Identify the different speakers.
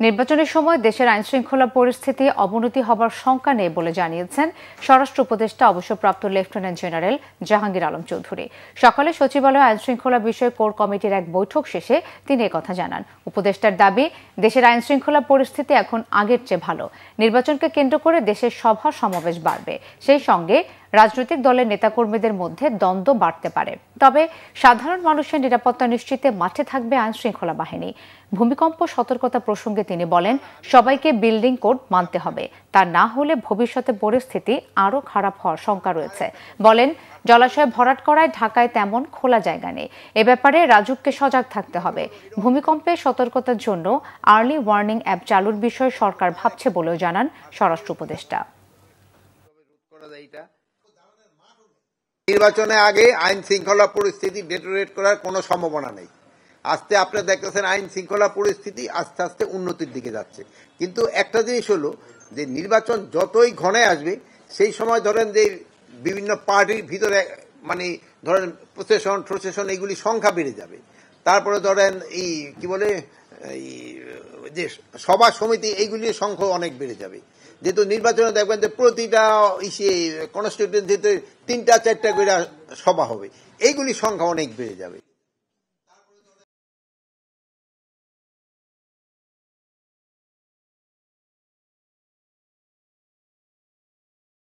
Speaker 1: নির্বাচনের সময় দেশের আইনশৃঙ্খলা পরিস্থিতি অবনতি হবার শঙ্কা নেই বলে জানিয়েছেন স্বরাষ্ট্র উপদেষ্টা অবসরপ্রাপ্ত লেফটেন্যান্ট জেনারেল জাহাঙ্গীর আলম চৌধুরী। সকালে সচিবালয়ে আইনশৃঙ্খলা বিষয়ক কোর কমিটির এক বৈঠক শেষে তিনি একথা জানান। উপদেষ্টার দাবি, দেশের আইনশৃঙ্খলা পরিস্থিতি এখন আগের চেয়ে ভালো। নির্বাচনকে কেন্দ্র করে দেশের সভা সমাবেশ বাড়বে, সেই সঙ্গে রাজনৈতিক দলের নেতাকর্মীদের মধ্যে দ্বন্দ্ব বাড়তে পারে। তবে সাধারণ মানুষের নিরাপত্তা নিশ্চিতে মাঠে থাকবে আইনশৃঙ্খলা বাহিনী। ভূমিকম্প সতর্কতা প্রসঙ্গে তিনি বলেন, সবাইকে বিল্ডিং কোড মানতে হবে, তা না হলে ভবিষ্যতে পরিস্থিতি আরও খারাপ হওয়ার শঙ্কা রয়েছে। বলেন, জলাশয় ভরাট করায় ঢাকায় তেমন খোলা জায়গা নেই, এ ব্যাপারে রাজুককে সজাগ থাকতে হবে। ভূমিকম্পে সতর্কতার জন্য আর্লি ওয়ার্নিং অ্যাপ চালুর বিষয়ে সরকার ভাবছে বলেও জানান স্বরাষ্ট্র উপদেষ্টা।
Speaker 2: নির্বাচনের আগে আইন শৃঙ্খলা পরিস্থিতি ডেটোরেট করার কোনো সম্ভাবনা নেই। আস্তে আপনারা দেখতেছেন আইন শৃঙ্খলা পরিস্থিতি আস্তে আস্তে উন্নতির দিকে যাচ্ছে। কিন্তু একটা জিনিস হলো যে নির্বাচন যতই ঘনে আসবে, সেই সময় ধরেন যে বিভিন্ন পার্টির ভিতরে মানে ধরেন প্রশাসন এগুলি সংখ্যা বেড়ে যাবে। তারপরে ধরেন এই কি বলে যে সভা সমিতি এইগুলির সংখ্যা অনেক বেড়ে যাবে। যেহেতু নির্বাচনে দেখবেন যে প্রতিটা কনস্টিটিউয়েন্সিতে 3-4টা করে সভা হবে, এইগুলির সংখ্যা অনেক বেড়ে যাবে।